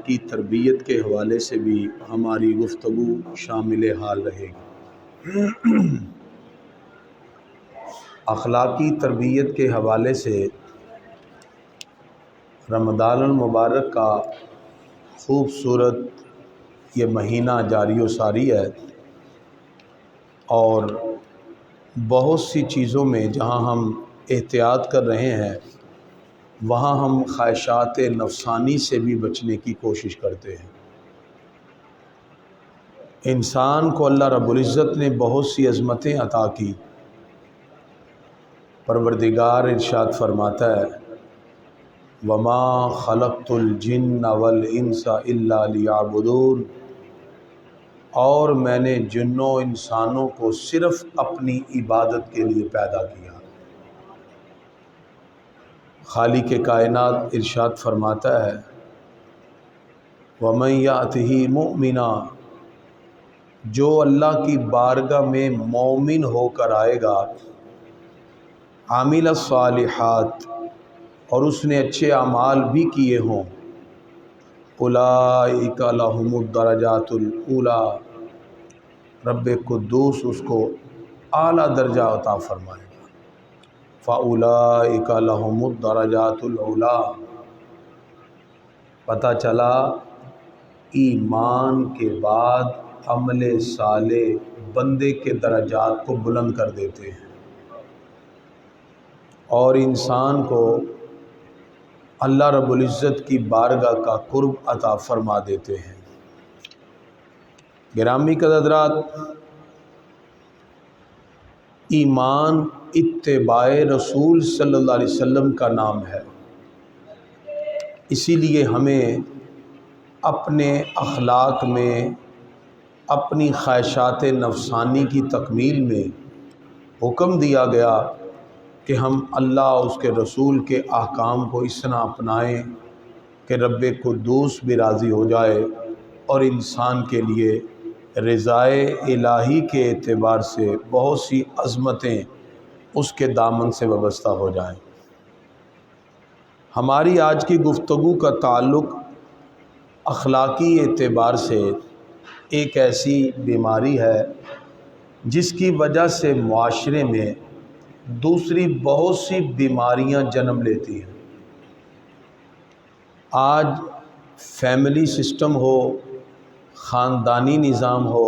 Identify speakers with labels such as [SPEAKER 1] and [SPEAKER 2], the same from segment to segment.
[SPEAKER 1] کی تربیت کے حوالے سے بھی ہماری گفتگو شامل حال رہے گی۔ اخلاقی تربیت کے حوالے سے رمضان المبارک کا خوبصورت یہ مہینہ جاری و ساری ہے، اور بہت سی چیزوں میں جہاں ہم احتیاط کر رہے ہیں وہاں ہم خواہشات نفسانی سے بھی بچنے کی کوشش کرتے ہیں۔ انسان کو اللہ رب العزت نے بہت سی عظمتیں عطا کی۔ پروردگار ارشاد فرماتا ہے وما خلقت الجن والانس الا لیعبدون، اور میں نے جنوں انسانوں کو صرف اپنی عبادت کے لیے پیدا کیا۔ خالق کائنات ارشاد فرماتا ہے وَمَن يَأْتِهِ مُؤْمِنًا، جو اللہ کی بارگاہ میں مومن ہو کر آئے گا، عامل الصالحات، اور اس نے اچھے اعمال بھی کیے ہوں، اولئک لہم الدرجات الاولی، رب قدوس اس کو اعلیٰ درجہ عطا فرمائے گا۔ فَأُولَئِكَ لَهُمُ الدَّرَجَاتُ الْعُلَىٰ، پتہ چلا ایمان کے بعد عمل صالح بندے کے درجات کو بلند کر دیتے ہیں اور انسان کو اللہ رب العزت کی بارگاہ کا قرب عطا فرما دیتے ہیں۔ گرامی قدرات، ایمان اتباع رسول صلی اللہ علیہ وسلم کا نام ہے، اسی لیے ہمیں اپنے اخلاق میں، اپنی خواہشات نفسانی کی تکمیل میں حکم دیا گیا کہ ہم اللہ اس کے رسول کے احکام کو اس طرح اپنائیں کہ رب قدوس بھی راضی ہو جائے اور انسان کے لیے رضائے الہی کے اعتبار سے بہت سی عظمتیں اس کے دامن سے وابستہ ہو جائیں۔ ہماری آج کی گفتگو کا تعلق اخلاقی اعتبار سے ایک ایسی بیماری ہے جس کی وجہ سے معاشرے میں دوسری بہت سی بیماریاں جنم لیتی ہیں۔ آج فیملی سسٹم ہو، خاندانی نظام ہو،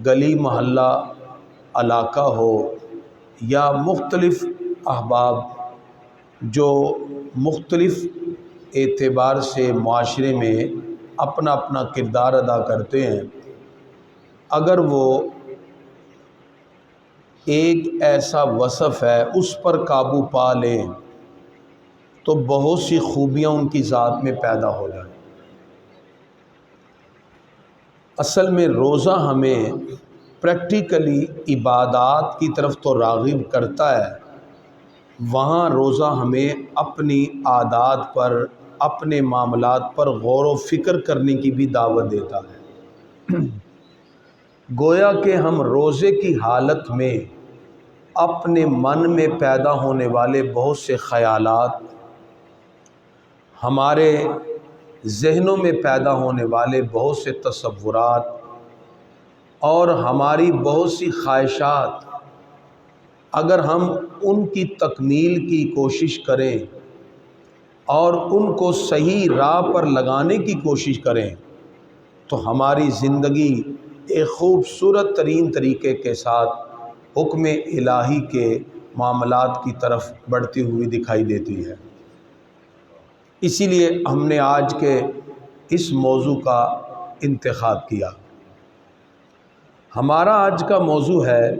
[SPEAKER 1] گلی محلہ علاقہ ہو، یا مختلف احباب جو مختلف اعتبار سے معاشرے میں اپنا اپنا کردار ادا کرتے ہیں، اگر وہ ایک ایسا وصف ہے اس پر قابو پا لیں تو بہت سی خوبیاں ان کی ذات میں پیدا ہو جائیں۔ اصل میں روزہ ہمیں پریکٹیکلی عبادات کی طرف تو راغب کرتا ہے، وہاں روزہ ہمیں اپنی عادات پر، اپنے معاملات پر غور و فکر کرنے کی بھی دعوت دیتا ہے۔ گویا کہ ہم روزے کی حالت میں اپنے من میں پیدا ہونے والے بہت سے خیالات، ہمارے ذہنوں میں پیدا ہونے والے بہت سے تصورات اور ہماری بہت سی خواہشات، اگر ہم ان کی تکمیل کی کوشش کریں اور ان کو صحیح راہ پر لگانے کی کوشش کریں تو ہماری زندگی ایک خوبصورت ترین طریقے کے ساتھ حکم الہی کے معاملات کی طرف بڑھتی ہوئی دکھائی دیتی ہے۔ اسی لیے ہم نے آج کے اس موضوع کا انتخاب کیا۔ ہمارا آج کا موضوع ہے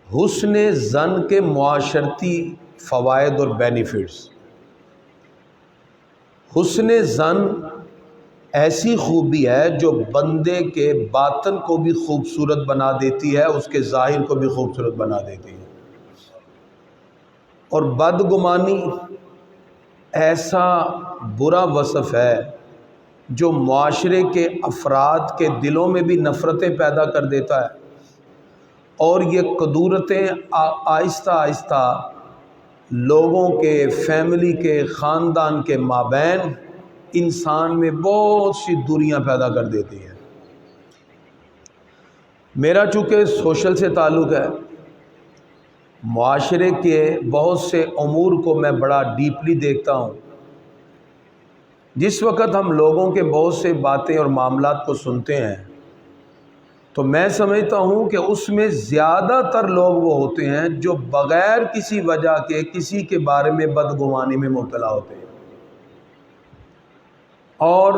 [SPEAKER 1] حسن ظن کے معاشرتی فوائد اور بینیفٹس۔ حسن ظن ایسی خوبی ہے جو بندے کے باطن کو بھی خوبصورت بنا دیتی ہے، اس کے ظاہر کو بھی خوبصورت بنا دیتی ہے، اور بدگمانی ایسا برا وصف ہے جو معاشرے کے افراد کے دلوں میں بھی نفرتیں پیدا کر دیتا ہے، اور یہ قدورتیں آہستہ آہستہ لوگوں کے، فیملی کے، خاندان کے مابین انسان میں بہت سی دوریاں پیدا کر دیتی ہیں۔ میرا چونکہ سوشل سے تعلق ہے، معاشرے کے بہت سے امور کو میں بڑا ڈیپلی دیکھتا ہوں۔ جس وقت ہم لوگوں کے بہت سے باتیں اور معاملات کو سنتے ہیں تو میں سمجھتا ہوں کہ اس میں زیادہ تر لوگ وہ ہوتے ہیں جو بغیر کسی وجہ کے کسی کے بارے میں بدگمانی میں مبتلا ہوتے ہیں، اور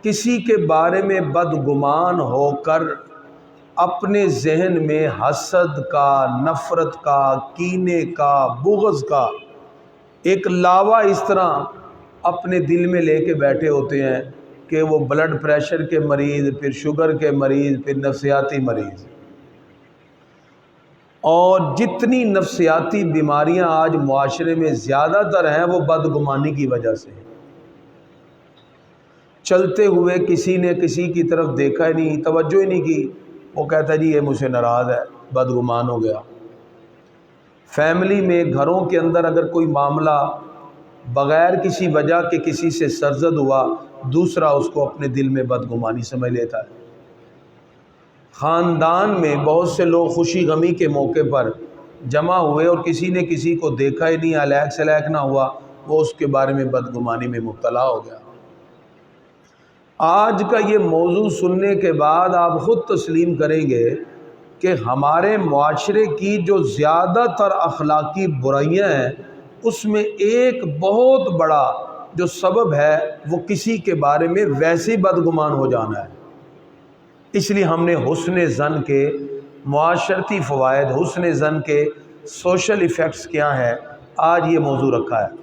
[SPEAKER 1] کسی کے بارے میں بدگمان ہو کر اپنے ذہن میں حسد کا، نفرت کا، کینے کا، بغض کا ایک لاوا اس طرح اپنے دل میں لے کے بیٹھے ہوتے ہیں کہ وہ بلڈ پریشر کے مریض، پھر شوگر کے مریض، پھر نفسیاتی مریض، اور جتنی نفسیاتی بیماریاں آج معاشرے میں زیادہ تر ہیں وہ بدگمانی کی وجہ سے ہیں۔ چلتے ہوئے کسی نے کسی کی طرف دیکھا ہی نہیں، توجہ ہی نہیں کی، وہ کہتا ہے جی یہ مجھ سے ناراض ہے، بدگمان ہو گیا۔ فیملی میں، گھروں کے اندر اگر کوئی معاملہ بغیر کسی وجہ کے کسی سے سرزد ہوا، دوسرا اس کو اپنے دل میں بدگمانی سمجھ لیتا ہے۔ خاندان میں بہت سے لوگ خوشی غمی کے موقع پر جمع ہوئے اور کسی نے کسی کو دیکھا ہی نہیں، الیک سلیک نہ ہوا، وہ اس کے بارے میں بدگمانی میں مبتلا ہو گیا۔ آج کا یہ موضوع سننے کے بعد آپ خود تسلیم کریں گے کہ ہمارے معاشرے کی جو زیادہ تر اخلاقی برائیاں ہیں اس میں ایک بہت بڑا جو سبب ہے وہ کسی کے بارے میں ویسے بدگمان ہو جانا ہے۔ اس لیے ہم نے حسن ظن کے معاشرتی فوائد، حسن ظن کے سوشل ایفیکٹس کیا ہیں، آج یہ موضوع رکھا ہے۔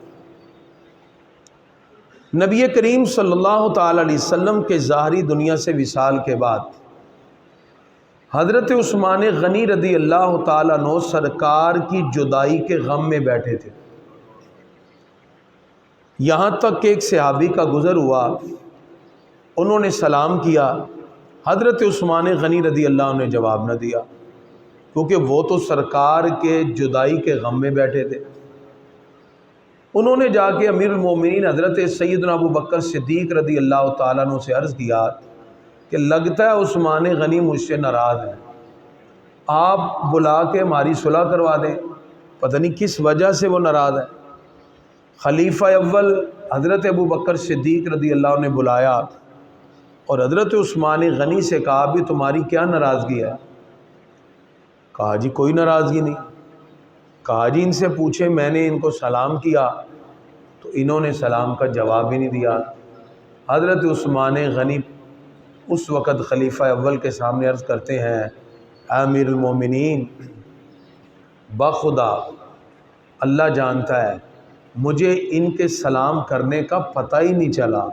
[SPEAKER 1] نبی کریم صلی اللہ تعالی علیہ وسلم کے ظاہری دنیا سے وصال کے بعد حضرت عثمان غنی رضی اللہ تعالیٰ عنہ سرکار کی جدائی کے غم میں بیٹھے تھے، یہاں تک کہ ایک صحابی کا گزر ہوا، انہوں نے سلام کیا، حضرت عثمان غنی رضی اللہ عنہ نے جواب نہ دیا، کیونکہ وہ تو سرکار کے جدائی کے غم میں بیٹھے تھے۔ انہوں نے جا کے امیر المومنین حضرت سیدنا ابو بکر صدیق رضی اللہ تعالیٰ عنہ سے عرض کیا کہ لگتا ہے عثمان غنی مجھ سے ناراض ہے، آپ بلا کے ہماری صلح کروا دیں، پتہ نہیں کس وجہ سے وہ ناراض ہے۔ خلیفہ اول حضرت ابو بکر صدیق رضی اللہ عنہ نے بلایا اور حضرت عثمان غنی سے کہا بھی تمہاری کیا ناراضگی ہے؟ کہا جی کوئی ناراضگی نہیں۔ کہا جی ان سے پوچھیں، میں نے ان کو سلام کیا تو انہوں نے سلام کا جواب ہی نہیں دیا۔ حضرت عثمان غنی اس وقت خلیفہ اول کے سامنے عرض کرتے ہیں، امیر المومنین بخدا اللہ جانتا ہے مجھے ان کے سلام کرنے کا پتہ ہی نہیں چلا،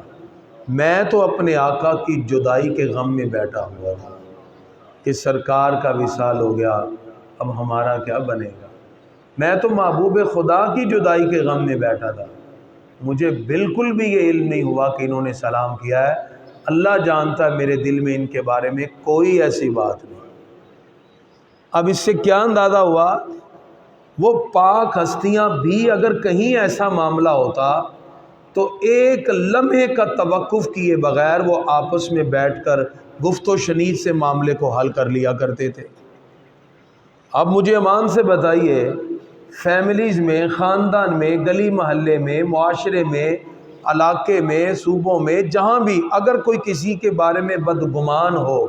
[SPEAKER 1] میں تو اپنے آقا کی جدائی کے غم میں بیٹھا ہوا تھا کہ سرکار کا وصال ہو گیا، اب ہمارا کیا بنے گا، میں تو محبوب خدا کی جدائی کے غم میں بیٹھا تھا، مجھے بالکل بھی یہ علم نہیں ہوا کہ انہوں نے سلام کیا ہے، اللہ جانتا ہے میرے دل میں ان کے بارے میں کوئی ایسی بات نہیں۔ اب اس سے کیا اندازہ ہوا، وہ پاک ہستیاں بھی اگر کہیں ایسا معاملہ ہوتا تو ایک لمحے کا توقف کیے بغیر وہ آپس میں بیٹھ کر گفت و شنید سے معاملے کو حل کر لیا کرتے تھے۔ اب مجھے امان سے بتائیے، فیملیز میں، خاندان میں، گلی محلے میں، معاشرے میں، علاقے میں، صوبوں میں، جہاں بھی اگر کوئی کسی کے بارے میں بدگمان ہو،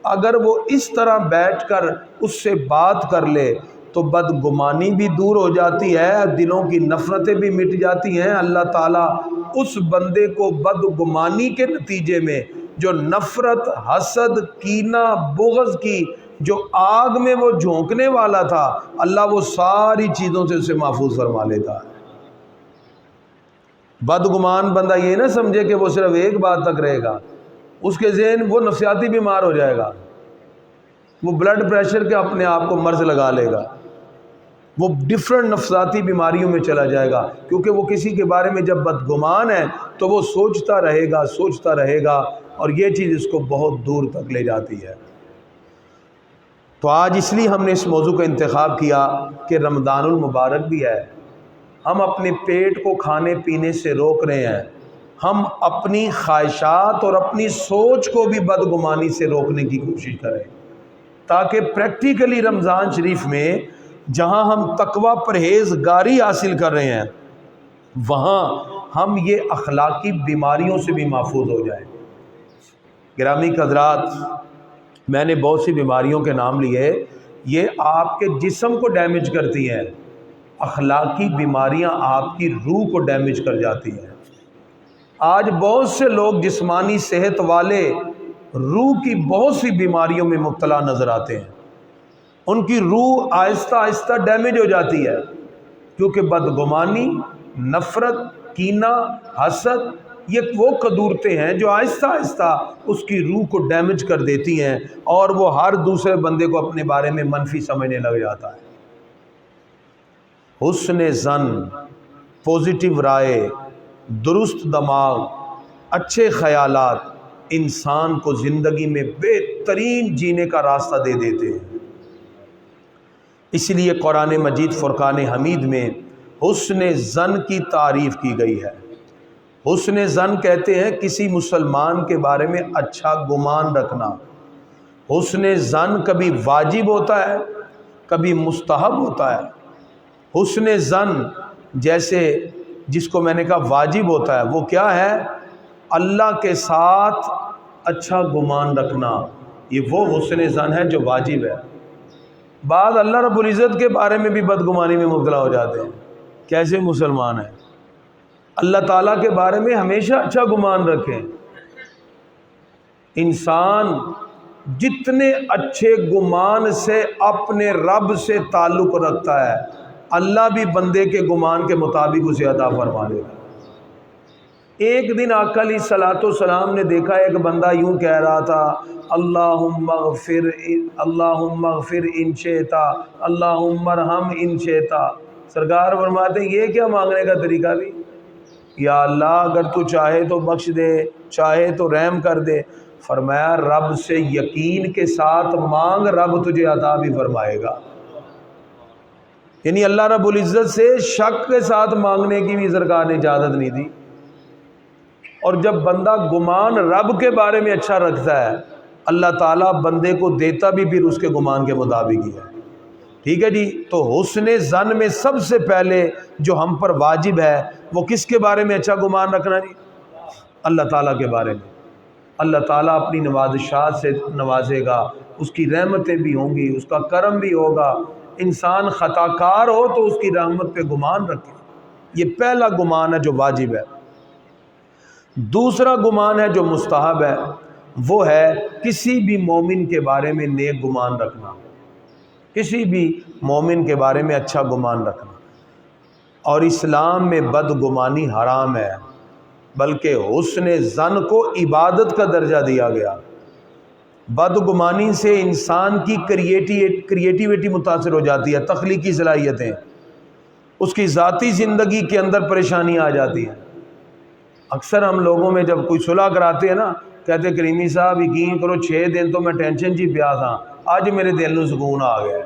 [SPEAKER 1] اگر وہ اس طرح بیٹھ کر اس سے بات کر لے تو بدگمانی بھی دور ہو جاتی ہے، دلوں کی نفرتیں بھی مٹ جاتی ہیں، اللہ تعالیٰ اس بندے کو بدگمانی کے نتیجے میں جو نفرت، حسد، کینہ، بغض کی جو آگ میں وہ جھونکنے والا تھا، اللہ وہ ساری چیزوں سے اسے محفوظ فرما لیتا ہے۔ بدگمان بندہ یہ نہ سمجھے کہ وہ صرف ایک بات تک رہے گا، اس کے ذہن وہ نفسیاتی بیمار ہو جائے گا، وہ بلڈ پریشر کے اپنے آپ کو مرض لگا لے گا، وہ ڈفرنٹ نفسیاتی بیماریوں میں چلا جائے گا، کیونکہ وہ کسی کے بارے میں جب بدگمان ہے تو وہ سوچتا رہے گا اور یہ چیز اس کو بہت دور تک لے جاتی ہے۔ تو آج اس لیے ہم نے اس موضوع کا انتخاب کیا کہ رمضان المبارک بھی ہے، ہم اپنے پیٹ کو کھانے پینے سے روک رہے ہیں، ہم اپنی خواہشات اور اپنی سوچ کو بھی بدگمانی سے روکنے کی کوشش کریں، تاکہ پریکٹیکلی رمضان شریف میں جہاں ہم تقوی پرہیزگاری حاصل کر رہے ہیں وہاں ہم یہ اخلاقی بیماریوں سے بھی محفوظ ہو جائیں۔ گرامی حضرات، میں نے بہت سی بیماریوں کے نام لیے، یہ آپ کے جسم کو ڈیمیج کرتی ہیں، اخلاقی بیماریاں آپ کی روح کو ڈیمیج کر جاتی ہیں۔ آج بہت سے لوگ جسمانی صحت والے روح کی بہت سی بیماریوں میں مبتلا نظر آتے ہیں، ان کی روح آہستہ آہستہ ڈیمیج ہو جاتی ہے، کیونکہ بدگمانی، نفرت، کینہ، حسد یہ وہ قدورتیں ہیں جو آہستہ آہستہ اس کی روح کو ڈیمیج کر دیتی ہیں اور وہ ہر دوسرے بندے کو اپنے بارے میں منفی سمجھنے لگ جاتا ہے۔ حسن ظن، پوزیٹیو رائے، درست دماغ، اچھے خیالات انسان کو زندگی میں بہترین جینے کا راستہ دے دیتے ہیں۔ اس لیے قرآن مجید فرقان حمید میں حسن ظن کی تعریف کی گئی ہے۔ حسن ظن کہتے ہیں کسی مسلمان کے بارے میں اچھا گمان رکھنا۔ حسن ظن کبھی واجب ہوتا ہے، کبھی مستحب ہوتا ہے۔ حسن ظن جیسے جس کو میں نے کہا واجب ہوتا ہے، وہ کیا ہے؟ اللہ کے ساتھ اچھا گمان رکھنا، یہ وہ حسن ظن ہے جو واجب ہے۔ بعض اللہ رب العزت کے بارے میں بھی بدگمانی میں مبتلا ہو جاتے ہیں، کیسے مسلمان ہیں؟ اللہ تعالیٰ کے بارے میں ہمیشہ اچھا گمان رکھیں۔ انسان جتنے اچھے گمان سے اپنے رب سے تعلق رکھتا ہے، اللہ بھی بندے کے گمان کے مطابق اسے عطا فرما دے گا۔ ایک دن آقا علیہ الصلوۃ والسلام نے دیکھا ایک بندہ یوں کہہ رہا تھا، اللہم اغفر ان شئت، اللہم ارحم ان شئت۔ سرکار فرماتے ہیں یہ کیا مانگنے کا طریقہ بھی؟ یا اللہ اگر تو چاہے تو بخش دے، چاہے تو رحم کر دے۔ فرمایا رب سے یقین کے ساتھ مانگ، رب تجھے عطا بھی فرمائے گا۔ یعنی اللہ رب العزت سے شک کے ساتھ مانگنے کی بھی سرکار نے اجازت نہیں دی۔ اور جب بندہ گمان رب کے بارے میں اچھا رکھتا ہے، اللہ تعالیٰ بندے کو دیتا بھی پھر اس کے گمان کے مطابق ہی ہے۔ ٹھیک ہے جی، تو حسن ظن میں سب سے پہلے جو ہم پر واجب ہے وہ کس کے بارے میں اچھا گمان رکھنا جی؟ اللہ تعالیٰ کے بارے میں۔ اللہ تعالیٰ اپنی نوازشات سے نوازے گا، اس کی رحمتیں بھی ہوں گی، اس کا کرم بھی ہوگا۔ انسان خطا کار ہو تو اس کی رحمت پہ گمان رکھے، یہ پہلا گمان ہے جو واجب ہے۔ دوسرا گمان ہے جو مستحب ہے، وہ ہے کسی بھی مومن کے بارے میں نیک گمان رکھنا، کسی بھی مومن کے بارے میں اچھا گمان رکھنا۔ اور اسلام میں بدگمانی حرام ہے، بلکہ حسن ظن کو عبادت کا درجہ دیا گیا۔ بدگمانی سے انسان کی کریٹیوٹی متاثر ہو جاتی ہے، تخلیقی صلاحیتیں، اس کی ذاتی زندگی کے اندر پریشانی آ جاتی ہے۔ اکثر ہم لوگوں میں جب کوئی صلح کراتے ہیں نا، کہتے ہیں کریمی صاحب یقین کرو 6 دن تو میں ٹینشن جی پیا تھا، آج میرے دل میں سکون آ گیا ہے۔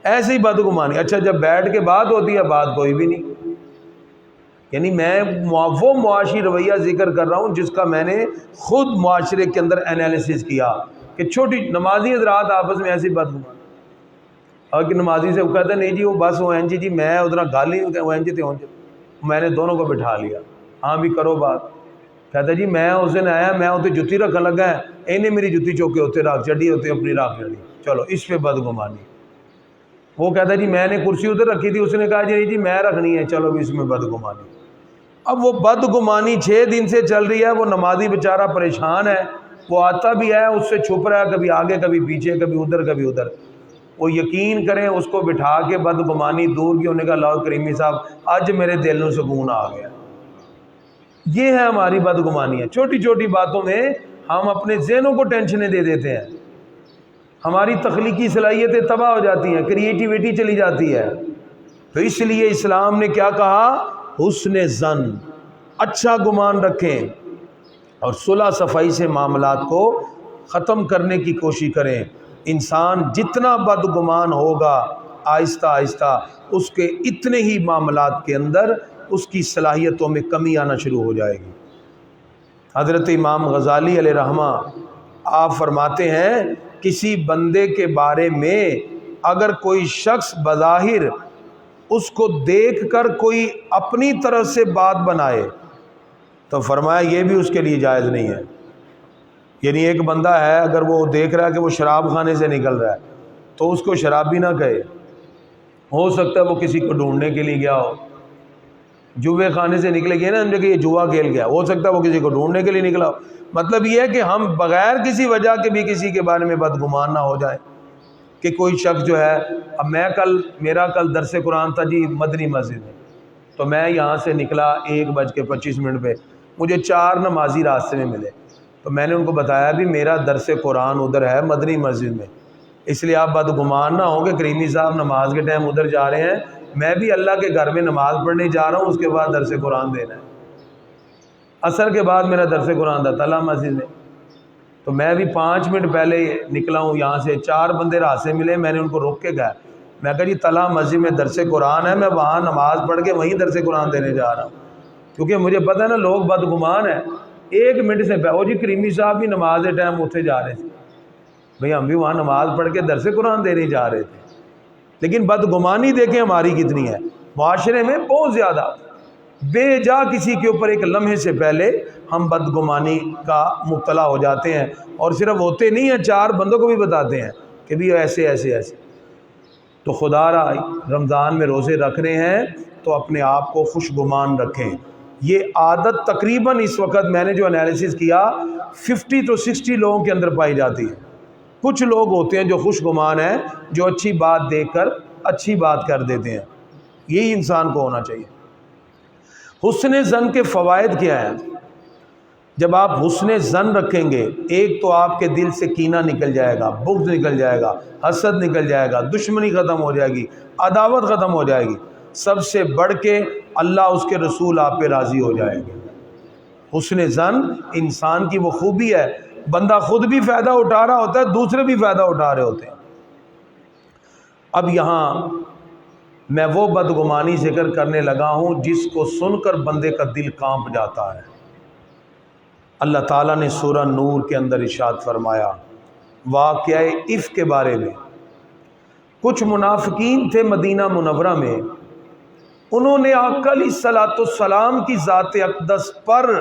[SPEAKER 1] ایسے ہی بدگمانی۔ اچھا جب بیٹھ کے بات ہوتی ہے، بات کوئی بھی نہیں۔ یعنی میں وہ معاشی رویہ ذکر کر رہا ہوں جس کا میں نے خود معاشرے کے اندر انالیسس کیا کہ چھوٹی نمازی حضرات آپس میں ایسی بدگمانی۔ اور کہ نمازی سے وہ کہتا ہے نہیں جی وہ بس وہ این جی میں ادھر گل ہی وہ این جی میں نے دونوں کو بٹھا لیا، ہاں بھی کرو بات۔ کہتا جی میں اس دن آیا، میں اتنے جتی رکھن لگا ہے، انہیں میری جتی چوکے اتنے رکھ چڑھی، اتنے اپنی رکھ چڑھی، چلو اس پہ بدگمانی۔ وہ کہتا جی میں نے کرسی ادھر رکھی تھی، اس نے کہا جی نہیں جی میں رکھنی ہے، چلو اس میں بدگمانی۔ اب وہ بدگمانی 6 دن سے چل رہی ہے، وہ نمازی بیچارہ پریشان ہے، وہ آتا بھی ہے اس سے چھپ رہا ہے، کبھی آگے کبھی پیچھے، کبھی ادھر کبھی ادھر۔ وہ یقین کریں اس کو بٹھا کے بدگمانی دور کی، انہوں نے کہا لاؤ کریمی صاحب آج میرے دل میں سکون آ گیا۔ یہ ہے ہماری بدگمانی ہے۔ چھوٹی چھوٹی باتوں میں ہم اپنے ذہنوں کو ٹینشنیں دے دیتے ہیں، ہماری تخلیقی صلاحیتیں تباہ ہو جاتی ہیں، کریٹیوٹی چلی جاتی ہے۔ تو اس لیے اسلام نے کیا کہا؟ حسن ظن، اچھا گمان رکھیں اور صلح صفائی سے معاملات کو ختم کرنے کی کوشش کریں۔ انسان جتنا بدگمان ہوگا آہستہ آہستہ اس کے اتنے ہی معاملات کے اندر اس کی صلاحیتوں میں کمی آنا شروع ہو جائے گی۔ حضرت امام غزالی علیہ رحمہ آپ فرماتے ہیں کسی بندے کے بارے میں اگر کوئی شخص بظاہر اس کو دیکھ کر کوئی اپنی طرف سے بات بنائے تو فرمایا یہ بھی اس کے لیے جائز نہیں ہے. یعنی ایک بندہ ہے اگر وہ دیکھ رہا ہے کہ وہ شراب خانے سے نکل رہا ہے تو اس کو شرابی نہ کہے. ہو سکتا ہے وہ کسی کو ڈھونڈنے کے لیے گیا ہو, جوے خانے سے نکلے گئے نا ہم نے کہ یہ جوا کھیل گیا, ہو سکتا ہے وہ کسی کو ڈھونڈنے کے لیے نکلا ہو. مطلب یہ ہے کہ ہم بغیر کسی وجہ کے بھی کسی کے بارے میں بدگمان نہ ہو جائیں کہ کوئی شخص جو ہے, اب میرا کل درس قرآن تھا جی مدنی مسجد میں, تو میں یہاں سے نکلا 1:25 پہ, مجھے 4 نمازی راستے میں ملے, تو میں نے ان کو بتایا بھی میرا درس قرآن ادھر ہے مدنی مسجد میں, اس لیے آپ بدگمان نہ ہوں کہ کریمی صاحب نماز کے ٹائم ادھر جا رہے ہیں, میں بھی اللہ کے گھر میں نماز پڑھنے جا رہا ہوں, اس کے بعد درس قرآن دینا ہے. عصر کے بعد میرا درس قرآن تھا طلحہ مسجد میں, تو میں بھی 5 منٹ پہلے نکلا ہوں یہاں سے, 4 بندے راستے ملے, میں نے ان کو روک کے گیا, میں کہا جی طلحہ مسجد میں درس قرآن ہے, میں وہاں نماز پڑھ کے وہیں درس قرآن دینے جا رہا ہوں, کیونکہ مجھے پتہ ہے نا لوگ بدگمان ہیں. 1 منٹ سے پہلے جی کریمی صاحب بھی نماز کے ٹائم اتنے جا رہے تھے, بھئی ہم بھی وہاں نماز پڑھ کے درس قرآن دینے جا رہے تھے. لیکن بدگمانی دیکھیں ہماری کتنی ہے معاشرے میں, بہت زیادہ بے جا کسی کے اوپر ایک لمحے سے پہلے ہم بدگمانی کا مبتلا ہو جاتے ہیں, اور صرف ہوتے نہیں ہیں 4 بندوں کو بھی بتاتے ہیں کہ بھی ایسے ایسے ایسے. تو خدا را رمضان میں روزے رکھ رہے ہیں تو اپنے آپ کو خوش گمان رکھیں. یہ عادت تقریباً اس وقت میں نے جو انالیسس کیا 50 to 60 لوگوں کے اندر پائی جاتی ہے. کچھ لوگ ہوتے ہیں جو خوش گمان ہیں, جو اچھی بات دیکھ کر اچھی بات کر دیتے ہیں. یہی انسان کو ہونا چاہیے. حسن ظن کے فوائد کیا ہیں؟ جب آپ حسن ظن رکھیں گے, ایک تو آپ کے دل سے کینہ نکل جائے گا, بغض نکل جائے گا, حسد نکل جائے گا, دشمنی ختم ہو جائے گی, عداوت ختم ہو جائے گی, سب سے بڑھ کے اللہ اس کے رسول آپ پہ راضی ہو جائیں گے. حسن ظن انسان کی وہ خوبی ہے, بندہ خود بھی فائدہ اٹھا رہا ہوتا ہے, دوسرے بھی فائدہ اٹھا رہے ہوتے ہیں. اب یہاں میں وہ بدگمانی ذکر کرنے لگا ہوں جس کو سن کر بندے کا دل کانپ جاتا ہے. اللہ تعالیٰ نے سورہ نور کے اندر ارشاد فرمایا واقعہ عفک کے بارے میں. کچھ منافقین تھے مدینہ منورہ میں, انہوں نے آقا علیہ الصلوۃ والسلام کی ذات اقدس پر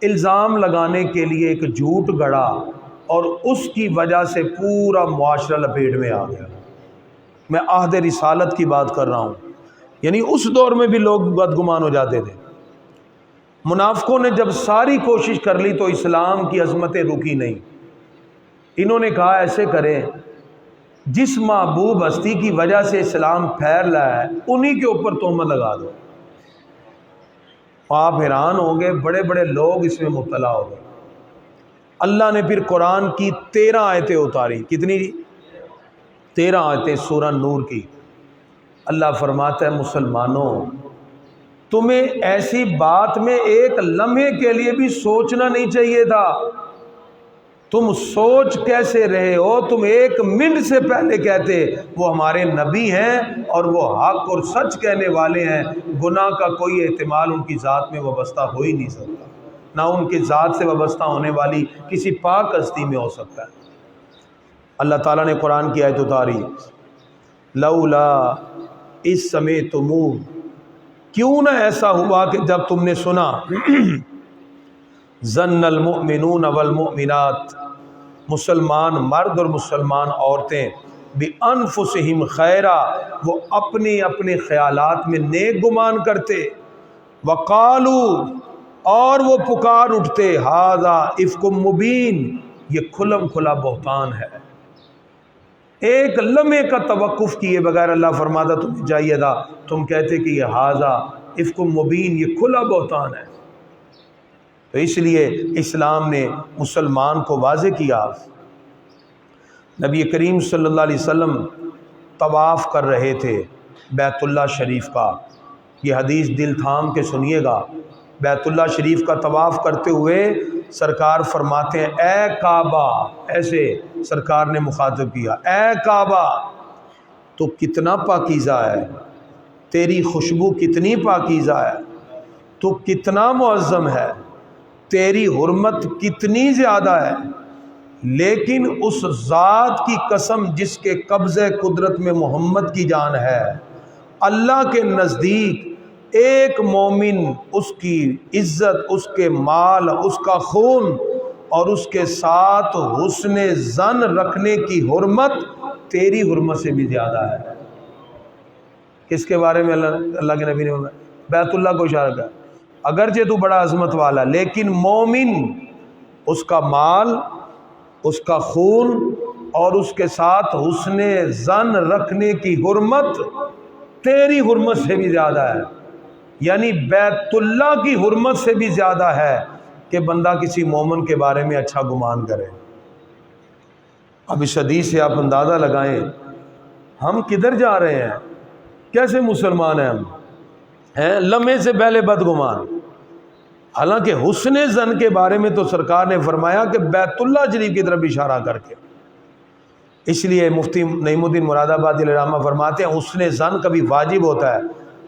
[SPEAKER 1] الزام لگانے کے لیے ایک جھوٹ گڑھا, اور اس کی وجہ سے پورا معاشرہ لپیٹ میں آ گیا. میں عہد رسالت کی بات کر رہا ہوں, یعنی اس دور میں بھی لوگ بدگمان ہو جاتے تھے. منافقوں نے جب ساری کوشش کر لی تو اسلام کی عظمتیں رکی نہیں. انہوں نے کہا ایسے کریں, جس محبوب ہستی کی وجہ سے اسلام پھیل رہا ہے انہی کے اوپر تہمت لگا دو. آپ حیران ہوں گے, بڑے بڑے لوگ اس میں مبتلا ہو گئے. اللہ نے پھر قرآن کی 13 آیتیں اتاری. کتنی؟ 13 آیتیں سورہ نور کی. اللہ فرماتا ہے مسلمانوں, تمہیں ایسی بات میں ایک لمحے کے لیے بھی سوچنا نہیں چاہیے تھا. تم سوچ کیسے رہے ہو؟ تم 1 منٹ سے پہلے کہتے وہ ہمارے نبی ہیں اور وہ حق اور سچ کہنے والے ہیں, گناہ کا کوئی احتمال ان کی ذات میں وابستہ ہو ہی نہیں سکتا, نہ ان کی ذات سے وابستہ ہونے والی کسی پاک ہستی میں ہو سکتا ہے. اللہ تعالیٰ نے قرآن کی آیت اتاری لولا اس سمعتموہ, کیوں نہ ایسا ہوا کہ جب تم نے سنا ظن المؤمنون والمؤمنات, مسلمان مرد اور مسلمان عورتیں بانفسہم خیرا, وہ اپنے اپنے خیالات میں نیک گمان کرتے, وقالو, اور وہ پکار اٹھتے ھذا افک مبین, یہ کھلم کھلا بہتان ہے. ایک لمحے کا توقف کیے بغیر اللہ فرماتا تمہیں چاہیے تھا, تم کہتے کہ یہ ھذا افک مبین, یہ کھلا بہتان ہے. تو اس لیے اسلام نے مسلمان کو واضح کیا. نبی کریم صلی اللہ علیہ وسلم طواف کر رہے تھے بیت اللہ شریف کا. یہ حدیث دل تھام کے سنیے گا. بیت اللہ شریف کا طواف کرتے ہوئے سرکار فرماتے ہیں اے کعبہ, ایسے سرکار نے مخاطب کیا, اے کعبہ تو کتنا پاکیزہ ہے, تیری خوشبو کتنی پاکیزہ ہے, تو کتنا معظم ہے, تیری حرمت کتنی زیادہ ہے، لیکن اس ذات کی قسم جس کے قبضے قدرت میں محمد کی جان ہے، اللہ کے نزدیک ایک مومن، اس کی عزت، اس کے مال، اس کا خون اور اس کے ساتھ حسن ظن رکھنے کی حرمت تیری حرمت سے بھی زیادہ ہے۔ کس کے بارے میں اللہ کے نبی نے بیت اللہ کو اشارہ کیا، اگرچہ تو بڑا عظمت والا، لیکن مومن اس کا مال، اس کا خون اور اس کے ساتھ حسن ظن رکھنے کی حرمت تیری حرمت سے بھی زیادہ ہے، یعنی بیت اللہ کی حرمت سے بھی زیادہ ہے کہ بندہ کسی مومن کے بارے میں اچھا گمان کرے۔ اب اس حدیث سے آپ اندازہ لگائیں ہم کدھر جا رہے ہیں، کیسے مسلمان ہیں ہم، ہیں لمحے سے پہلے بدگمان۔ حالانکہ حسن ظن کے بارے میں تو سرکار نے فرمایا کہ بیت اللہ شریف کی طرف اشارہ کر کے، اس لیے مفتی نعیم الدین مراد آبادی علیہ الرحمہ فرماتے ہیں حسن ظن کبھی واجب ہوتا ہے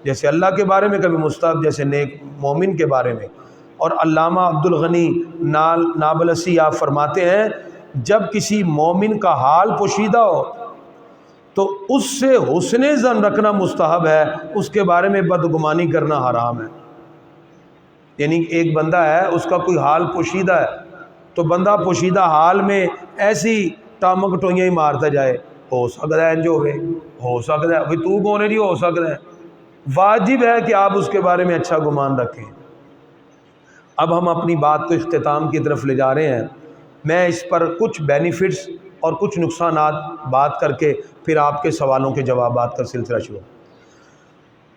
[SPEAKER 1] جیسے اللہ کے بارے میں، کبھی مستحب جیسے نیک مومن کے بارے میں۔ اور علامہ عبد الغنی نابلسی آپ فرماتے ہیں جب کسی مومن کا حال پوشیدہ ہو تو اس سے حسن ظن رکھنا مستحب ہے، اس کے بارے میں بدگمانی کرنا حرام ہے۔ یعنی ایک بندہ ہے، اس کا کوئی حال پوشیدہ ہے، تو بندہ پوشیدہ حال میں ایسی ٹامک ٹوئیاں ہی مارتا جائے، ہو سکتا ہے انج ہوئے، ہو سکتا ہے، بھئی تو کون ہے جی ہو سکتا ہے۔ واجب ہے کہ آپ اس کے بارے میں اچھا گمان رکھیں۔ اب ہم اپنی بات کو اختتام کی طرف لے جا رہے ہیں، میں اس پر کچھ بینیفٹس اور کچھ نقصانات بات کر کے پھر آپ کے سوالوں کے جوابات کا سلسلہ شروع۔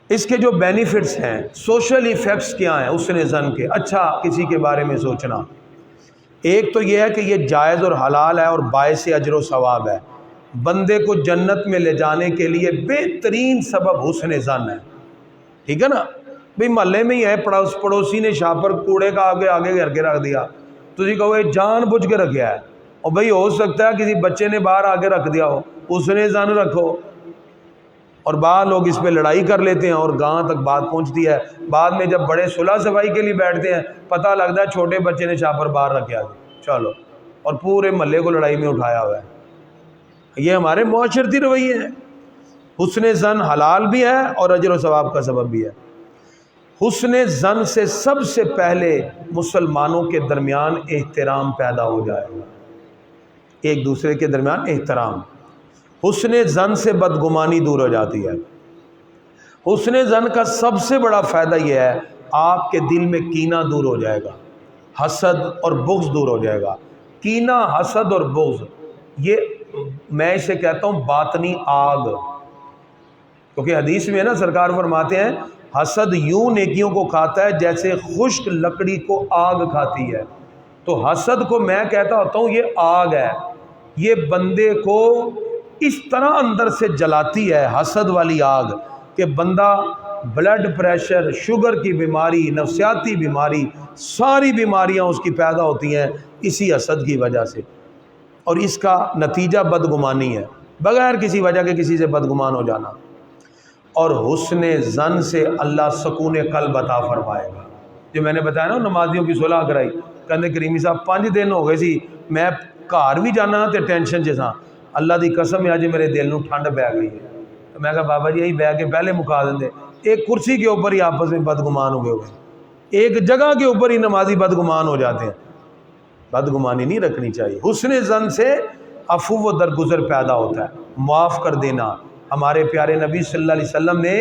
[SPEAKER 1] اس کے جو بینیفٹس ہیں، سوشل ایفیکٹس کیا ہیں حسن ظن کے، اچھا کسی کے بارے میں سوچنا، ایک تو یہ ہے کہ یہ جائز اور حلال ہے اور باعث اجر و ثواب ہے، بندے کو جنت میں لے جانے کے لیے بہترین سبب حسن ظن ہے، ٹھیک ہے نا۔ بھئی محلے میں ہی ہے، پڑوسی نے شاپر کوڑے کا آگے گھر کے رکھ دیا، تو جی کہو یہ جان بوجھ کے رکھا ہے، اور بھئی ہو سکتا ہے کسی بچے نے باہر آگے رکھ دیا ہو، حسن ظن رکھو۔ اور بعض لوگ اس پہ لڑائی کر لیتے ہیں اور گاں تک بات پہنچتی ہے، بعد میں جب بڑے صلح صفائی کے لیے بیٹھتے ہیں پتہ لگتا ہے چھوٹے بچے نے شاپر باہر رکھا ہے، چلو، اور پورے محلے کو لڑائی میں اٹھایا ہوا ہے۔ یہ ہمارے معاشرتی رویے ہیں۔ حسن ظن حلال بھی ہے اور اجر و ثواب کا سبب بھی ہے۔ حسن ظن سے سب سے پہلے مسلمانوں کے درمیان احترام پیدا ہو جائے گا، ایک دوسرے کے درمیان احترام۔ حسن ظن سے بدگمانی دور ہو جاتی ہے۔ حسن ظن کا سب سے بڑا فائدہ یہ ہے آپ کے دل میں کینہ دور ہو جائے گا، حسد اور بغض دور ہو جائے گا۔ کینہ، حسد اور بغض، یہ میں اسے کہتا ہوں باطنی آگ، کیونکہ حدیث میں نا سرکار فرماتے ہیں حسد یوں نیکیوں کو کھاتا ہے جیسے خشک لکڑی کو آگ کھاتی ہے۔ تو حسد کو میں کہتا ہوتا ہوں یہ آگ ہے، یہ بندے کو اس طرح اندر سے جلاتی ہے، حسد والی آگ، کہ بندہ بلڈ پریشر، شوگر کی بیماری، نفسیاتی بیماری، ساری بیماریاں اس کی پیدا ہوتی ہیں اسی حسد کی وجہ سے، اور اس کا نتیجہ بدگمانی ہے، بغیر کسی وجہ کے کسی سے بدگمان ہو جانا۔ اور حسن ظن سے اللہ سکون قلب عطا فرمائے گا۔ جو میں نے بتایا نا نمازیوں کی صلح کرائی، کہندے کریمی صاحب 5 دن ہو گئے سی میں گھر بھی جانا تے ٹینشن چ ساں، اللہ دی قسم ہے اج میرے دل نو ٹھنڈ پی گئی ہے۔ تو میں کہا بابا جی یہی بہ کے پہلے مکا دیں دے، ایک کرسی کے اوپر ہی آپس میں بدگمان ہو گئے، ایک جگہ کے اوپر ہی نمازی بدگمان ہو جاتے ہیں۔ بدگمانی نہیں رکھنی چاہیے۔ حسن ظن سے عفو و درگزر پیدا ہوتا ہے، معاف کر دینا۔ ہمارے پیارے نبی صلی اللہ علیہ وسلم نے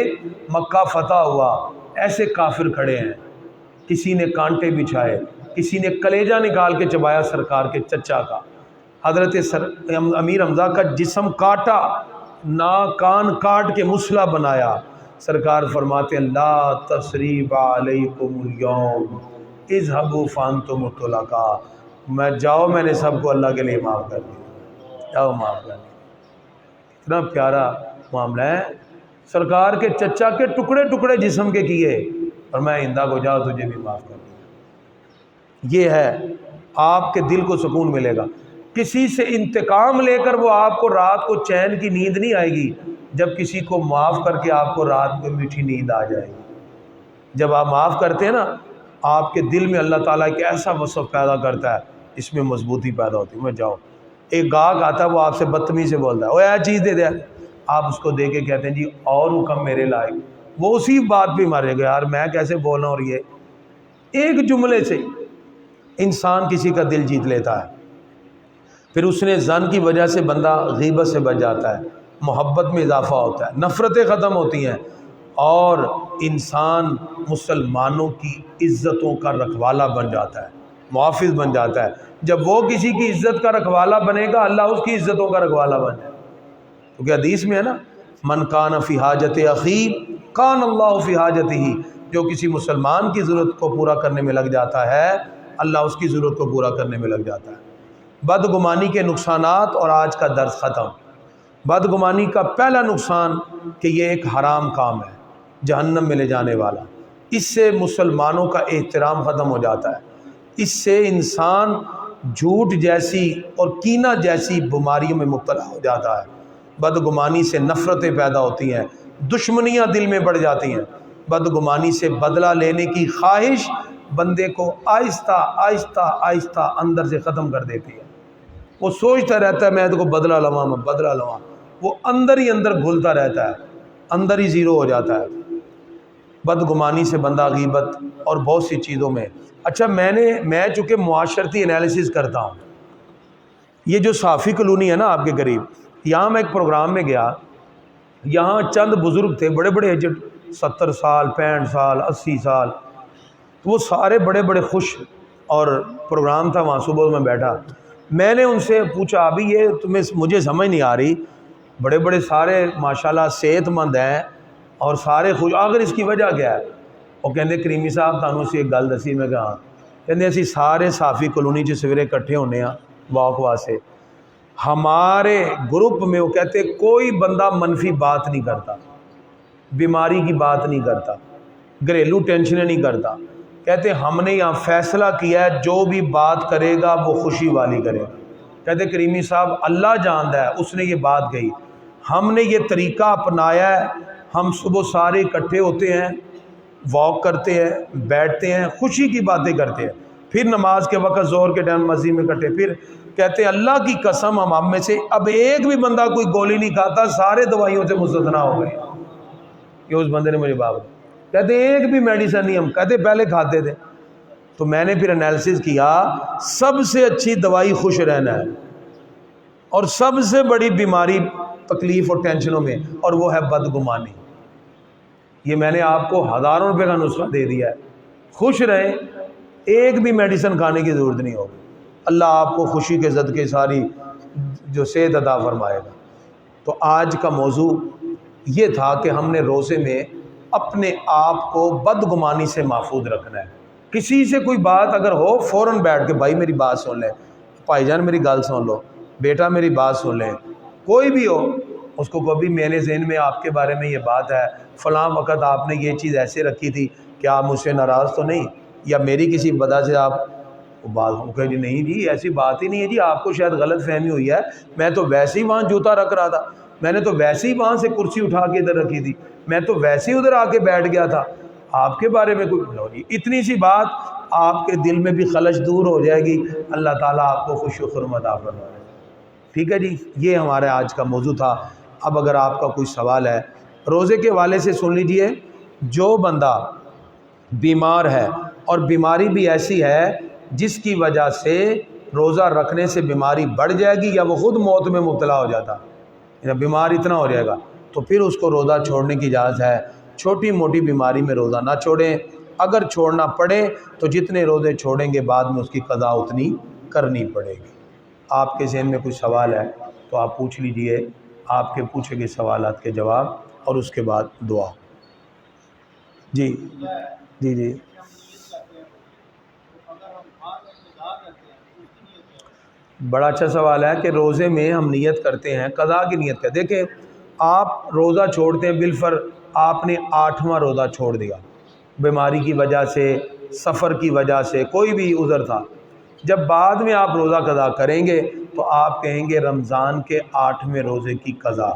[SPEAKER 1] مکہ فتح ہوا، ایسے کافر کھڑے ہیں، کسی نے کانٹے بچھائے، کسی نے کلیجہ نکال کے چبایا سرکار کے چچا کا، حضرت امیر حمزہ کا جسم کاٹا، کان کاٹ کے مسلح بنایا۔ سرکار فرماتے ہیں لا تثریب علیکم اليوم اذهبوا فانتم طلقاء، میں جاؤ، میں نے سب کو اللہ کے لیے معاف کر دیا، جاؤ معاف کر دیا۔ اتنا پیارا معاملہ ہے، سرکار کے چچا کے ٹکڑے ٹکڑے جسم کے کیے اور میں آئندہ کو جاؤ تجھے بھی معاف کر دیا۔ یہ ہے، آپ کے دل کو سکون ملے گا۔ کسی سے انتقام لے کر وہ آپ کو رات کو چین کی نیند نہیں آئے گی، جب کسی کو معاف کر کے آپ کو رات کو میٹھی نیند آ جائے گی۔ جب آپ معاف کرتے ہیں نا آپ کے دل میں اللہ تعالیٰ ایک ایسا وصف پیدا کرتا ہے، اس میں مضبوطی پیدا ہوتی ہے۔ میں جاؤ، ایک گاہک آتا ہے، وہ آپ سے بدتمیزی سے بولتا ہے، وہ یہ چیز دے دے، آپ اس کو دے کے کہتے ہیں جی اور حکم میرے لائق، وہ اسی بات پہ مارے گا، یار میں کیسے بول رہا ہوں، اور یہ ایک جملے سے انسان کسی کا دل جیت لیتا ہے۔ پھر اس نے ظن کی وجہ سے بندہ غیبت سے بچ جاتا ہے، محبت میں اضافہ ہوتا ہے، نفرتیں ختم ہوتی ہیں، اور انسان مسلمانوں کی عزتوں کا رکھوالا بن جاتا ہے، محافظ بن جاتا ہے۔ جب وہ کسی کی عزت کا رکھوالا بنے گا، اللہ اس کی عزتوں کا رکھوالا بن جائے۔ کیونکہ حدیث میں ہے نا، من کان فی حاجت اخیہ کان اللہ فی حاجتہ، جو کسی مسلمان کی ضرورت کو پورا کرنے میں لگ جاتا ہے، اللہ اس کی ضرورت کو پورا کرنے میں لگ جاتا ہے۔ بدگمانی کے نقصانات، اور آج کا درس ختم۔ بدگمانی کا پہلا نقصان کہ یہ ایک حرام کام ہے، جہنم میں لے جانے والا۔ اس سے مسلمانوں کا احترام ختم ہو جاتا ہے، اس سے انسان جھوٹ جیسی اور کینہ جیسی بیماریوں میں مبتلا ہو جاتا ہے۔ بدگمانی سے نفرتیں پیدا ہوتی ہیں، دشمنیاں دل میں بڑھ جاتی ہیں۔ بدگمانی سے بدلہ لینے کی خواہش بندے کو آہستہ آہستہ آہستہ اندر سے ختم کر دیتی ہے۔ وہ سوچتا رہتا ہے میں تو کو بدلہ لواں، میں بدلہ لواں، وہ اندر ہی اندر گھلتا رہتا ہے، اندر ہی زیرو ہو جاتا ہے۔ بدگمانی سے بندہ غیبت اور بہت سی چیزوں میں۔ اچھا، میں چونکہ معاشرتی انالیسز کرتا ہوں، یہ جو صافی کالونی ہے نا آپ کے قریب، یہاں میں ایک پروگرام میں گیا، یہاں چند بزرگ تھے، بڑے بڑے ایجڈ، 70 سال 65 سال 80 سال، تو وہ سارے بڑے بڑے خوش، اور پروگرام تھا وہاں، صبح میں بیٹھا، میں نے ان سے پوچھا ابھی یہ مجھے سمجھ نہیں آ رہی، بڑے بڑے سارے ماشاءاللہ صحت مند ہیں اور سارے خوش، آخر اس کی وجہ کیا ہے؟ وہ کہتے کریمی صاحب تانوں سے ایک گل دسی، میں کہا کہتے اسی سارے صافی کالونی چ سویرے کٹھے ہونے ہیں واک واسطے، ہمارے گروپ میں وہ کہتے کوئی بندہ منفی بات نہیں کرتا، بیماری کی بات نہیں کرتا، گھریلو ٹینشنیں نہیں کرتا، کہتے ہم نے یہاں فیصلہ کیا ہے جو بھی بات کرے گا وہ خوشی والی کرے گا۔ کہتے کریمی صاحب اللہ جانتا ہے، اس نے یہ بات کہی، ہم نے یہ طریقہ اپنایا ہے، ہم صبح سارے اکٹھے ہوتے ہیں، واک کرتے ہیں، بیٹھتے ہیں، خوشی کی باتیں کرتے ہیں، پھر نماز کے وقت ظہر کے ٹائم مسجد میں اکٹھے، پھر کہتے ہیں اللہ کی قسم ہم میں سے اب ایک بھی بندہ کوئی گولی نہیں کھاتا، سارے دوائیوں سے مستثنا ہو گئے۔ یہ اس بندے نے مجھے بات کہتے ایک بھی میڈیسن نہیں، ہم کہتے پہلے کھاتے تھے۔ تو میں نے پھر انالیسس کیا، سب سے اچھی دوائی خوش رہنا ہے، اور سب سے بڑی بیماری تکلیف اور ٹینشنوں میں، اور وہ ہے بدگمانی۔ یہ میں نے آپ کو ہزاروں روپے کا نسخہ دے دیا ہے، خوش رہیں، ایک بھی میڈیسن کھانے کی ضرورت نہیں ہوگی، اللہ آپ کو خوشی کے صدقے ساری جو صحت عطا فرمائے گا۔ تو آج کا موضوع یہ تھا کہ ہم نے روزے میں اپنے آپ کو بدگمانی سے محفوظ رکھنا ہے۔ کسی سے کوئی بات اگر ہو، فوراً بیٹھ کے بھائی میری بات سن لیں، بھائی جان میری گل سن لو، بیٹا میری بات سن لیں، کوئی بھی ہو، اس کو کبھی میرے ذہن میں آپ کے بارے میں یہ بات ہے، فلاں وقت آپ نے یہ چیز ایسے رکھی تھی، کہ آپ مجھ سے ناراض تو نہیں، یا میری کسی وجہ سے آپ بات ہو کہ جی نہیں جی ایسی بات ہی نہیں ہے جی، آپ کو شاید غلط فہمی ہوئی ہے، میں تو ویسے ہی وہاں جوتا رکھ رہا تھا، میں نے تو ویسے ہی وہاں سے کرسی اٹھا کے ادھر رکھی تھی، میں تو ویسے ہی ادھر آ کے بیٹھ گیا تھا، آپ کے بارے میں کوئی اتنی سی بات آپ کے دل میں بھی خلش دور ہو جائے گی، اللہ تعالیٰ آپ کو خوشی و خرم عطا فرمائے گا۔ ٹھیک ہے جی، یہ ہمارا آج کا موضوع تھا۔ اب اگر آپ کا کوئی سوال ہے روزے کے حوالے سے سن لیجئے۔ جو بندہ بیمار ہے اور بیماری بھی ایسی ہے جس کی وجہ سے روزہ رکھنے سے بیماری بڑھ جائے گی یا وہ خود موت میں مبتلا ہو جاتا، یا بیمار اتنا ہو جائے گا، تو پھر اس کو روزہ چھوڑنے کی اجازت ہے۔ چھوٹی موٹی بیماری میں روزہ نہ چھوڑیں، اگر چھوڑنا پڑے تو جتنے روزے چھوڑیں گے بعد میں اس کی قضا اتنی کرنی پڑے گی۔ آپ کے ذہن میں کوئی سوال ہے تو آپ پوچھ لیجئے، آپ کے پوچھے گئے سوالات کے جواب، اور اس کے بعد دعا۔ جی جی جی بڑا اچھا سوال ہے کہ روزے میں ہم نیت کرتے ہیں، قضا کی نیت کرتے ہیں۔ دیکھیں آپ روزہ چھوڑتے ہیں، بالفرض آپ نے 8واں روزہ چھوڑ دیا، بیماری کی وجہ سے، سفر کی وجہ سے، کوئی بھی عذر تھا، جب بعد میں آپ روزہ قضا کریں گے تو آپ کہیں گے رمضان کے 8ویں روزے کی قضا،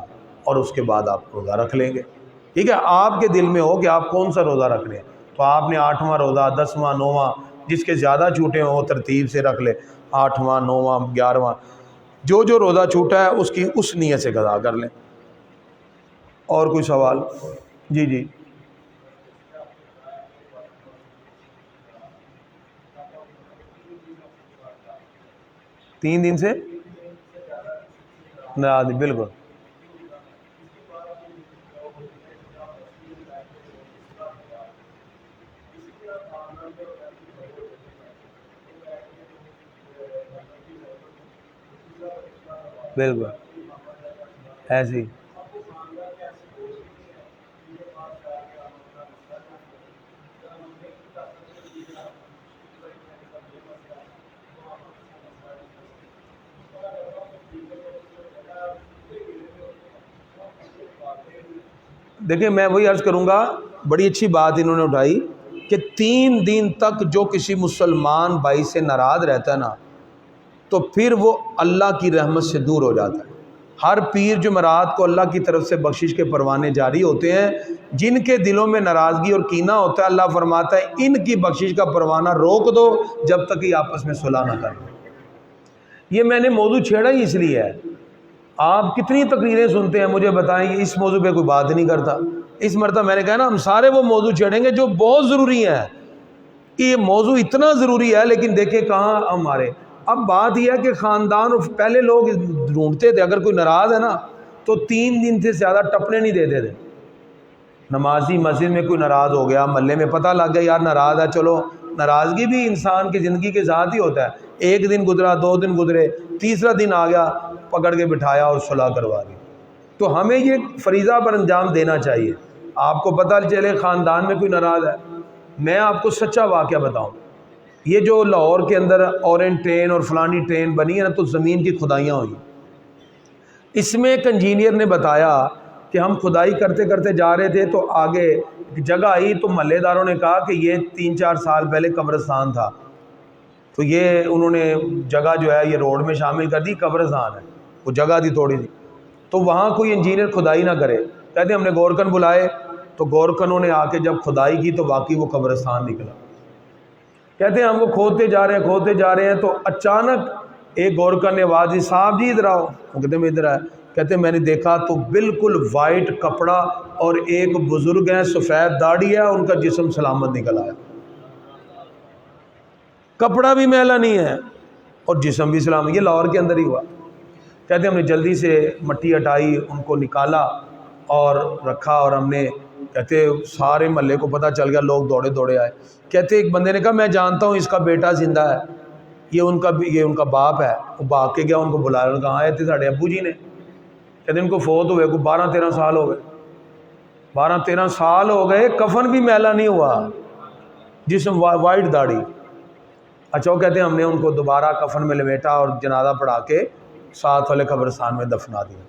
[SPEAKER 1] اور اس کے بعد آپ روزہ رکھ لیں گے۔ ٹھیک ہے، آپ کے دل میں ہو کہ آپ کون سا روزہ رکھ رہے ہیں۔ تو آپ نے 8واں روزہ 10واں 9واں جس کے زیادہ چھوٹے ہوں وہ ترتیب سے رکھ لے، 8واں 9واں 11واں جو جو روزہ چھوٹا ہے اس کی اس نیت سے قضا کر لیں۔ اور کوئی سوال؟ جی جی 3 دن سے ناراض، بالکل بالکل ایسے ہی۔ دیکھیں میں وہی عرض کروں گا، بڑی اچھی بات انہوں نے اٹھائی کہ 3 دن تک جو کسی مسلمان بھائی سے ناراض رہتا ہے نا تو پھر وہ اللہ کی رحمت سے دور ہو جاتا ہے۔ ہر پیر جمعرات کو اللہ کی طرف سے بخشش کے پروانے جاری ہوتے ہیں، جن کے دلوں میں ناراضگی اور کینہ ہوتا ہے اللہ فرماتا ہے ان کی بخشش کا پروانہ روک دو جب تک کہ آپس میں صلح نہ کریں۔ یہ میں نے موضوع چھیڑا ہی اس لیے ہے، آپ کتنی تقریریں سنتے ہیں مجھے بتائیں کہ اس موضوع پہ کوئی بات نہیں کرتا۔ اس مرتبہ میں نے کہا نا ہم سارے وہ موضوع چھیڑیں گے جو بہت ضروری ہیں، کہ یہ موضوع اتنا ضروری ہے لیکن دیکھیں کہاں ہمارے۔ اب بات یہ ہے کہ خاندان پہلے لوگ ڈھونڈتے تھے، اگر کوئی ناراض ہے نا تو 3 دن سے زیادہ ٹپنے نہیں دیتے تھے۔ نمازی مسجد میں کوئی ناراض ہو گیا، محلے میں پتہ لگ گیا یار ناراض ہے، چلو ناراضگی بھی انسان کی زندگی کے ساتھ ہی ہوتا ہے، 1 دن گزرا 2 دن گزرے، تیسرا دن آ گیا پکڑ کے بٹھایا اور صلح کروا دی۔ تو ہمیں یہ فریضہ پر انجام دینا چاہیے۔ آپ کو پتہ چلے خاندان میں کوئی ناراض ہے، میں آپ کو سچا واقعہ بتاؤں، یہ جو لاہور کے اندر اورنج ٹرین اور فلانی ٹرین بنی ہے نا تو زمین کی کھدائیاں ہوئی، اس میں ایک انجینئر نے بتایا کہ ہم کھدائی کرتے کرتے جا رہے تھے تو آگے جگہ آئی تو محلے داروں نے کہا کہ یہ 3-4 سال پہلے قبرستان تھا، تو یہ انہوں نے جگہ جو ہے یہ روڈ میں شامل کر دی، قبرستان ہے، وہ جگہ تھی تھوڑی سی، تو وہاں کوئی انجینئر کھدائی نہ کرے۔ کہتے ہم نے گورکن بلائے تو گورکنوں نے آ کے جب کھدائی کی تو واقعی وہ قبرستان نکلا۔ کہتے ہیں ہم کو کھودتے جا رہے ہیں تو اچانک ایک گورکن نے آواز دی صاحب جی ادھر آؤ، وہ کہتے ہیں میں ادھر آیا، کہتے ہیں میں نے دیکھا تو بالکل وائٹ کپڑا اور ایک بزرگ ہیں سفید داڑھی ہے، ان کا جسم سلامت نکل آیا، کپڑا بھی میلا نہیں ہے اور جسم بھی سلامت، یہ لاہور کے اندر ہی ہوا۔ کہتے ہیں ہم نے جلدی سے مٹی ہٹائی، ان کو نکالا اور رکھا، اور ہم نے کہتے سارے محلے کو پتہ چل گیا، لوگ دوڑے دوڑے آئے۔ کہتے ایک بندے نے کہا میں جانتا ہوں اس کا بیٹا زندہ ہے، یہ ان کا باپ ہے، وہ بھاگ کے گیا ان کو بلایا، کہاں آئے تھے ساڑھے ابو جی نے، کہتے ان کو فوت ہوئے کو 12-13 سال ہو گئے، 12-13 سال ہو گئے، کفن بھی میلا نہیں ہوا، جسم وائٹ داڑھی۔ اچھا وہ کہتے ہیں ہم نے ان کو دوبارہ کفن میں لپیٹا اور جنازہ پڑھا کے ساتھ والے قبرستان میں دفنا دیا۔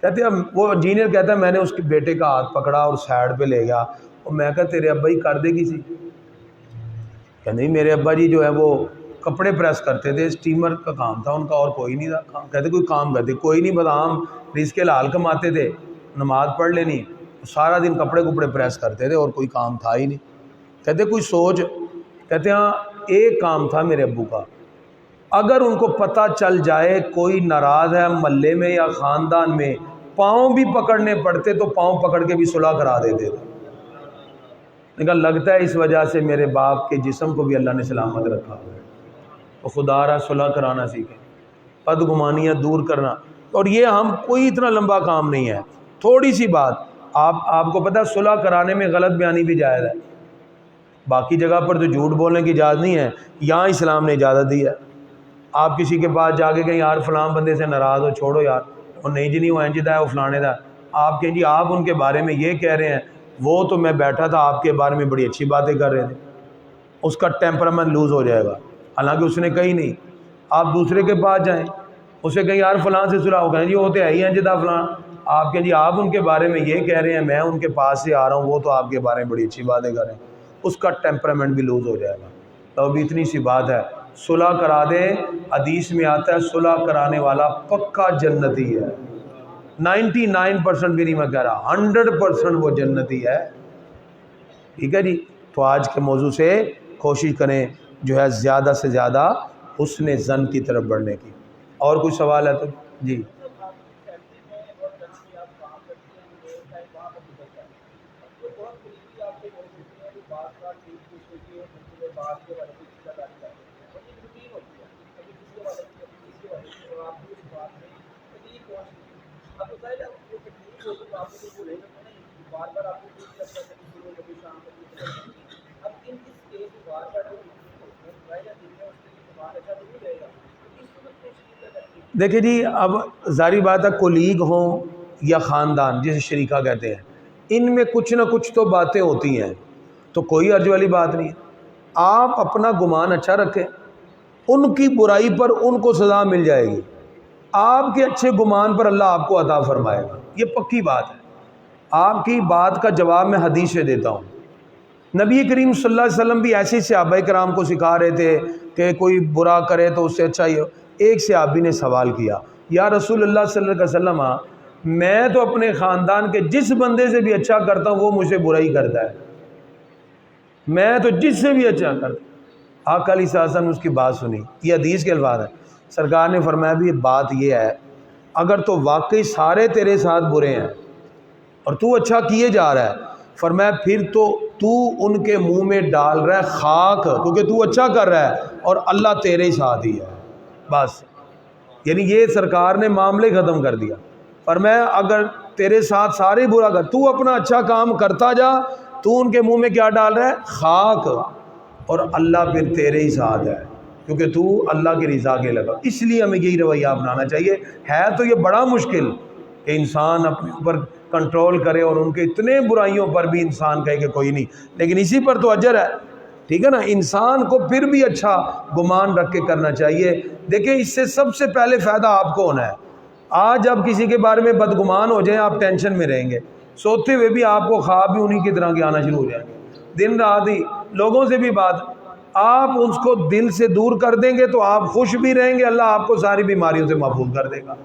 [SPEAKER 1] کہتے ہیں وہ انجینئر کہتا ہے میں نے اس کے بیٹے کا ہاتھ پکڑا اور سائڈ پہ لے گیا، اور میں کہا تیرے ابا ہی کر دے گی سی، کہ نہیں میرے ابا جی جو ہے وہ کپڑے پریس کرتے تھے، اسٹیمر کا کام تھا ان کا اور کوئی نہیں تھا کام۔ کہتے کوئی کام کرتے کوئی نہیں، بس ہم رزق حلال کماتے تھے، نماز پڑھ لینی، سارا دن کپڑے پریس کرتے تھے اور کوئی کام تھا ہی نہیں۔ کہتے کوئی سوچ، کہتے ہاں ایک کام تھا میرے ابو کا، اگر ان کو پتہ چل جائے کوئی ناراض ہے محلے میں یا خاندان میں، پاؤں بھی پکڑنے پڑتے تو پاؤں پکڑ کے بھی صلح کرا دیتے تھے۔ لیکن لگتا ہے اس وجہ سے میرے باپ کے جسم کو بھی اللہ نے سلامت رکھا، تو خدا را صلح کرانا سیکھیں، بدگمانیاں دور کرنا۔ اور یہ ہم کوئی اتنا لمبا کام نہیں ہے، تھوڑی سی بات، آپ کو پتہ ہے صلح کرانے میں غلط بیانی بھی جائز ہے، باقی جگہ پر تو جھوٹ بولنے کی اجازت نہیں ہے، یہاں اسلام نے اجازت دی ہے۔ آپ کسی کے پاس جا کے کہیں یار فلاں بندے سے ناراض ہو، چھوڑو یار، وہ نہیں جی نہیں وہ انجدہ ہے وہ فلانے دا، آپ کہیں جی آپ ان کے بارے میں یہ کہہ رہے ہیں، وہ تو میں بیٹھا تھا آپ کے بارے میں بڑی اچھی باتیں کر رہے تھے، اس کا ٹیمپرامنٹ لوز ہو جائے گا، حالانکہ اس نے کہی نہیں۔ آپ دوسرے کے پاس جائیں، اسے کہیں یار فلاں سے صلح ہو، کہیں جی وہ تو ہے ہی انجدہ فلاں، آپ کہیں جی آپ ان کے بارے میں یہ کہہ رہے ہیں، میں ان کے پاس سے آ رہا ہوں، وہ تو آپ کے بارے میں بڑی اچھی باتیں کر رہے ہیں، اس کا ٹیمپرامنٹ بھی لوز ہو جائے گا۔ تو ابھی اتنی سی بات ہے، صلح کرا دیں، حدیث میں آتا ہے صلح کرانے والا پکا جنتی ہے، 99% بھی نہیں میں کہہ رہا، 100% وہ جنتی ہے، ٹھیک ہے جی۔ تو آج کے موضوع سے کوشش کریں جو ہے زیادہ سے زیادہ حسن ظن کی طرف بڑھنے کی۔ اور کوئی سوال ہے تو جی۔ دیکھیں جی، اب ظاہری بات ہے کولیگ ہوں یا خاندان جسے شریکہ کہتے ہیں، ان میں کچھ نہ کچھ تو باتیں ہوتی ہیں، تو کوئی حرج والی بات نہیں ہے۔ آپ اپنا گمان اچھا رکھیں، ان کی برائی پر ان کو سزا مل جائے گی، آپ کے اچھے گمان پر اللہ آپ کو عطا فرمائے گا، یہ پکی بات ہے۔ آپ کی بات کا جواب میں حدیث سے دیتا ہوں۔ نبی کریم صلی اللہ علیہ وسلم بھی ایسے صحابہ کرام کو سکھا رہے تھے کہ کوئی برا کرے تو اس سے اچھا ہی ہو۔ ایک صحابی نے سوال کیا، یا رسول اللہ صلی اللہ علیہ وسلم، میں تو اپنے خاندان کے جس بندے سے بھی اچھا کرتا ہوں وہ مجھ سے برائی کرتا ہے، میں تو جس سے بھی اچھا کرتا ہوں۔ آقا علیہ السلام نے اس کی بات سنی، یہ حدیث کے الفاظ ہیں۔ سرکار نے فرمایا بھی بات یہ ہے، اگر تو واقعی سارے تیرے ساتھ برے ہیں اور تو اچھا کیے جا رہا ہے، فرمایا پھر تو ان کے منہ میں ڈال رہا ہے خاک، کیونکہ تو اچھا کر رہا ہے اور اللہ تیرے ہی ساتھ ہی ہے، بس۔ یعنی یہ سرکار نے معاملے ختم کر دیا۔ فرمایا اگر تیرے ساتھ سارے برا کر، تو اپنا اچھا کام کرتا جا، تو ان کے منہ میں کیا ڈال رہا ہے؟ خاک، اور اللہ پھر تیرے ہی ساتھ ہے، کیونکہ تو اللہ کی رضا کے لگا۔ اس لیے ہمیں یہی رویہ اپنانا چاہیے۔ ہے تو یہ بڑا مشکل کہ انسان اپنے اوپر کنٹرول کرے اور ان کے اتنے برائیوں پر بھی انسان کہے کہ کوئی نہیں، لیکن اسی پر تو اجر ہے، ٹھیک ہے نا۔ انسان کو پھر بھی اچھا گمان رکھ کے کرنا چاہیے۔ دیکھیں اس سے سب سے پہلے فائدہ آپ کو ہونا ہے۔ آج جب کسی کے بارے میں بدگمان ہو جائیں آپ ٹینشن میں رہیں گے، سوتے ہوئے بھی آپ کو خواب بھی انہی کی طرح کے آنا شروع ہو جائیں گے، دن رات ہی لوگوں سے بھی بات۔ آپ اس کو دل سے دور کر دیں گے تو آپ خوش بھی رہیں گے، اللہ آپ کو ساری بیماریوں سے محفوظ کر دے گا۔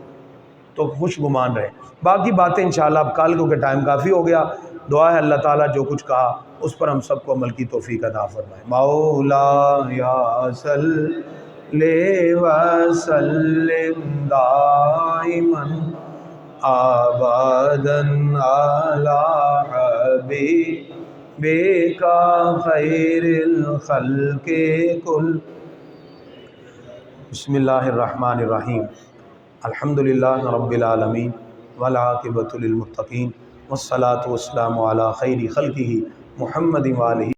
[SPEAKER 1] تو خوش گمان رہے۔ باقی باتیں انشاءاللہ اب کل، کیونکہ ٹائم کافی ہو گیا۔ دعا ہے اللہ تعالیٰ جو کچھ کہا اس پر ہم سب کو عمل کی توفیق عطا فرمائے۔ مولا یا صلی وسلم دائما ابدا علی حبیبک خیر الخلق کل۔ بسم اللہ الرحمن الرحیم، الحمدللہ رب العالمین والعاقبۃ للمتقین والصلاۃ والسلام علی خیر خلقہ محمد وآلہ